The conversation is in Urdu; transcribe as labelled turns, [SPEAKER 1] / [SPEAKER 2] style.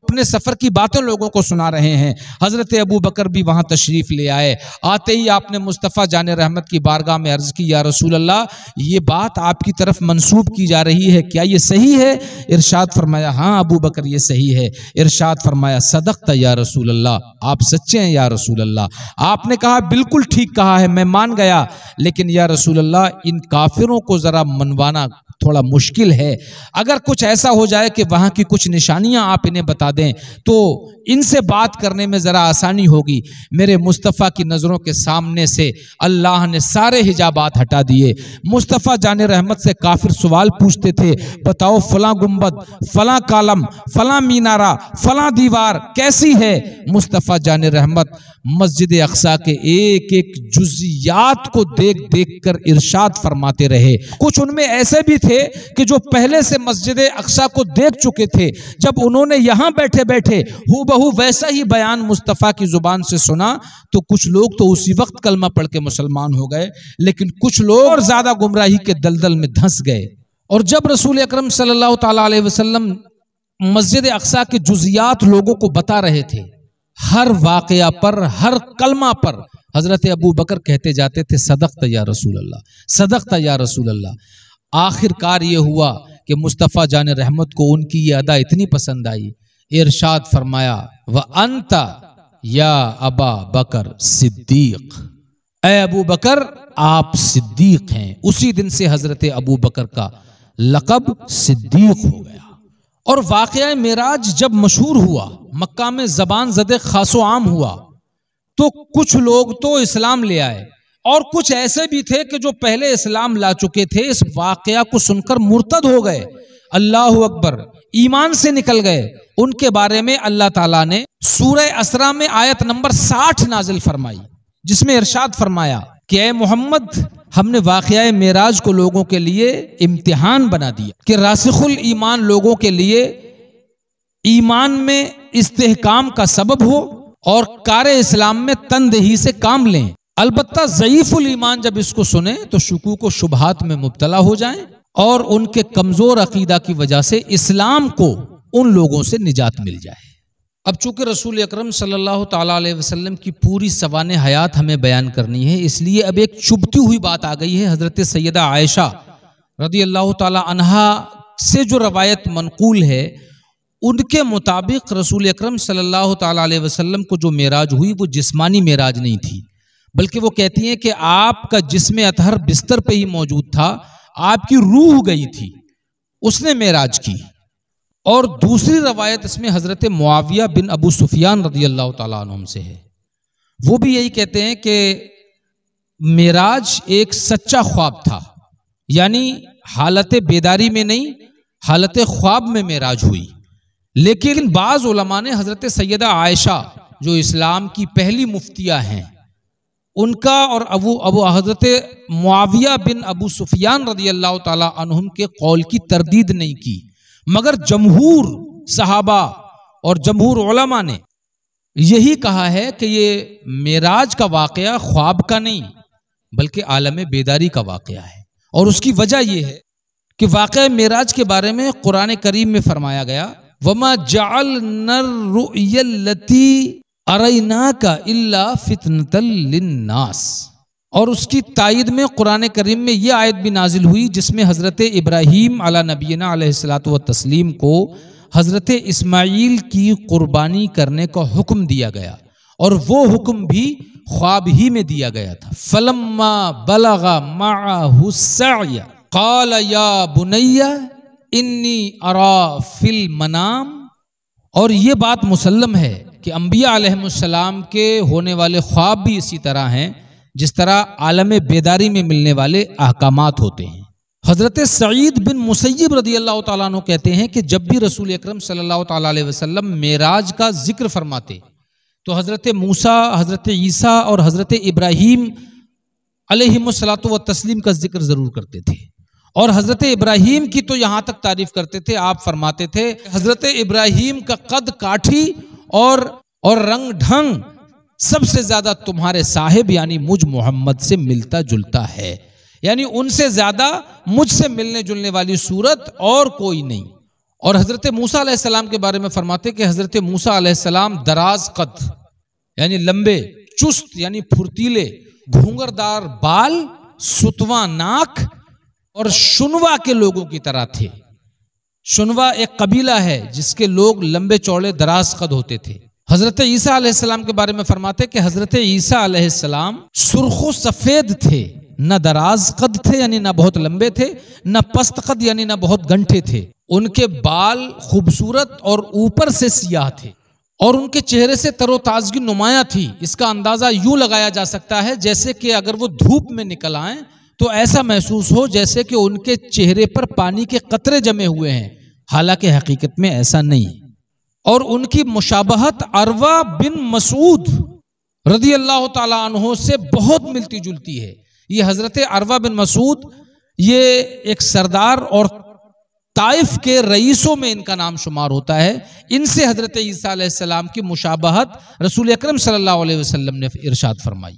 [SPEAKER 1] اپنے سفر کی باتیں لوگوں کو سنا رہے ہیں۔ حضرت ابو بکر بھی وہاں تشریف لے آئے۔ آتے ہی آپ نے مصطفیٰ جان رحمت کی بارگاہ میں عرض کی، یا رسول اللہ یہ بات آپ کی طرف منسوب کی جا رہی ہے، کیا یہ صحیح ہے؟ ارشاد فرمایا ہاں ابو بکر یہ صحیح ہے۔ ارشاد فرمایا صدقت یا رسول اللہ، آپ سچے ہیں یا رسول اللہ۔ آپ نے کہا بالکل ٹھیک کہا ہے، میں مان گیا، لیکن یا رسول اللہ ان کافروں کو ذرا منوانا تھوڑا مشکل ہے، اگر کچھ ایسا ہو جائے کہ وہاں کی کچھ نشانیاں آپ انہیں بتا دیں تو ان سے بات کرنے میں ذرا آسانی ہوگی۔ میرے مصطفیٰ کی نظروں کے سامنے سے اللہ نے سارے حجابات ہٹا دیے۔ مصطفیٰ جان رحمت سے کافر سوال پوچھتے تھے، بتاؤ فلاں گنبد، فلاں کالم، فلاں مینارہ، فلاں دیوار کیسی ہے؟ مصطفیٰ جان رحمت مسجد اقصیٰ کے ایک ایک جزیات کو دیکھ دیکھ کر ارشاد فرماتے رہے۔ کچھ ان میں ایسے بھی تھے کہ جو پہلے سے مسجد اقصیٰ کو دیکھ چکے تھے، جب انہوں نے یہاں بیٹھے بیٹھے ہو ویسا ہی بیان مصطفیٰ کی زبان سے سنا تو کچھ لوگ تو اسی وقت کلمہ پڑھ کے مسلمان ہو گئے، لیکن کچھ لوگ اور زیادہ گمراہی کے دلدل میں دھنس گئے۔ اور جب رسول اکرم صلی اللہ تعالیٰ علیہ وسلم مسجد اقصیٰ کے جزیات لوگوں کو بتا رہے تھے، ہر واقعہ پر، ہر کلمہ پر حضرت ابو بکر کہتے جاتے تھے صدقت یا رسول اللہ، صدقت یا رسول اللہ۔ آخر کار یہ ہوا کہ مصطفیٰ جان رحمت کو ان کی یہ ادا اتنی پسند آئی، ارشاد فرمایا وَأَنْتَ یا ابا بکر صدیق، اے ابو بکر آپ صدیق ہیں۔ اسی دن سے حضرت ابو بکر کا لقب صدیق ہو گیا۔ اور واقعہ معراج جب مشہور ہوا، مکہ میں زبان زدے خاص و عام ہوا، تو کچھ لوگ تو اسلام لے آئے اور کچھ ایسے بھی تھے کہ جو پہلے اسلام لا چکے تھے، اس واقعہ کو سن کر مرتد ہو گئے، اللہ اکبر، ایمان سے نکل گئے۔ ان کے بارے میں اللہ تعالیٰ نے سورہ اسراء میں آیت نمبر 60 نازل فرمائی، جس میں ارشاد فرمایا کہ اے محمد ہم نے واقعہ معراج کو لوگوں کے لیے امتحان بنا دیا کہ راسخ الایمان لوگوں کے لیے ایمان میں استحکام کا سبب ہو اور کار اسلام میں تندہی سے کام لیں، البتہ ضعیف الایمان جب اس کو سنیں تو شکوک و شبہات میں مبتلا ہو جائیں اور ان کے کمزور عقیدہ کی وجہ سے اسلام کو ان لوگوں سے نجات مل جائے۔ اب چونکہ رسول اکرم صلی اللہ تعالیٰ علیہ وسلم کی پوری سوانح حیات ہمیں بیان کرنی ہے، اس لیے اب ایک چبھتی ہوئی بات آ گئی ہے۔ حضرت سیدہ عائشہ رضی اللہ تعالیٰ عنہا سے جو روایت منقول ہے، ان کے مطابق رسول اکرم صلی اللہ تعالیٰ علیہ وسلم کو جو معراج ہوئی وہ جسمانی معراج نہیں تھی، بلکہ وہ کہتی ہیں کہ آپ کا جسم اطہر بستر پہ ہی موجود تھا، آپ کی روح گئی تھی، اس نے معراج کی۔ اور دوسری روایت اس میں حضرت معاویہ بن ابو سفیان رضی اللہ تعالیٰ عنہم سے ہے، وہ بھی یہی کہتے ہیں کہ معراج ایک سچا خواب تھا، یعنی حالت بیداری میں نہیں، حالت خواب میں معراج ہوئی۔ لیکن بعض علماء نے حضرت سیدہ عائشہ جو اسلام کی پہلی مفتیہ ہیں، ان کا اور حضرت معاویہ بن ابو سفیان رضی اللہ تعالیٰ عنہم کے قول کی تردید نہیں کی، مگر جمہور صحابہ اور جمہور علماء نے یہی کہا ہے کہ یہ معراج کا واقعہ خواب کا نہیں بلکہ عالم بیداری کا واقعہ ہے۔ اور اس کی وجہ یہ ہے کہ واقعہ معراج کے بارے میں قرآن کریم میں فرمایا گیا وَمَا جَعَلْنَا الرُّؤْيَا الَّتِي أَرَيْنَاكَ إِلَّا فِتْنَةً لِلنَّاسِ۔ اور اس کی تائید میں قرآن کریم میں یہ آیت بھی نازل ہوئی جس میں حضرت ابراہیم علی نبینا علیہ الصلوۃ والتسلیم کو حضرت اسماعیل کی قربانی کرنے کا حکم دیا گیا، اور وہ حکم بھی خواب ہی میں دیا گیا تھا۔ فَلَمَّا بَلَغَ مَعَهُ السَّعْيَ قَالَ يَا بُنَيَّ إِنِّي أَرَى فِي الْمَنَامِ۔ اور یہ بات مسلم ہے کہ انبیاء علیہ السلام کے ہونے والے خواب بھی اسی طرح ہیں جس طرح عالم بیداری میں ملنے والے احکامات ہوتے ہیں۔ حضرت سعید بن مسیب رضی اللہ تعالیٰ عنہ کہتے ہیں کہ جب بھی رسول اکرم صلی اللہ تعالیٰ علیہ وسلم معراج کا ذکر فرماتے تو حضرت موسیٰ، حضرت عیسیٰ اور حضرت ابراہیم علیہم الصلوۃ والتسلیم کا ذکر ضرور کرتے تھے، اور حضرت ابراہیم کی تو یہاں تک تعریف کرتے تھے، آپ فرماتے تھے حضرت ابراہیم کا قد کاٹھی اور رنگ ڈھنگ سب سے زیادہ تمہارے صاحب یعنی مجھ محمد سے ملتا جلتا ہے، یعنی ان سے زیادہ مجھ سے ملنے جلنے والی صورت اور کوئی نہیں۔ اور حضرت موسیٰ علیہ السلام کے بارے میں فرماتے کہ حضرت موسیٰ علیہ السلام دراز قد یعنی لمبے، چست یعنی پھرتیلے، گھونگردار بال، ستواں ناک اور شنوا کے لوگوں کی طرح تھے۔ شنوا ایک قبیلہ ہے جس کے لوگ لمبے چوڑے دراز قد ہوتے تھے۔ حضرت عیسیٰ علیہ السلام کے بارے میں فرماتے کہ حضرت عیسیٰ علیہ السلام سرخ و سفید تھے، نہ دراز قد تھے یعنی نہ بہت لمبے تھے، نہ پست قد یعنی نہ بہت گنٹھے تھے۔ ان کے بال خوبصورت اور اوپر سے سیاہ تھے اور ان کے چہرے سے تر و تازگی نمایاں تھی۔ اس کا اندازہ یوں لگایا جا سکتا ہے جیسے کہ اگر وہ دھوپ میں نکل آئیں تو ایسا محسوس ہو جیسے کہ ان کے چہرے پر پانی کے قطرے جمے ہوئے ہیں، حالانکہ حقیقت میں ایسا نہیں۔ اور ان کی مشابہت عروہ بن مسعود رضی اللہ تعالیٰ عنہ سے بہت ملتی جلتی ہے۔ یہ حضرت عروہ بن مسعود یہ ایک سردار اور طائف کے رئیسوں میں ان کا نام شمار ہوتا ہے۔ ان سے حضرت عیسیٰ علیہ السلام کی مشابہت رسول اکرم صلی اللہ علیہ وسلم نے ارشاد فرمائی۔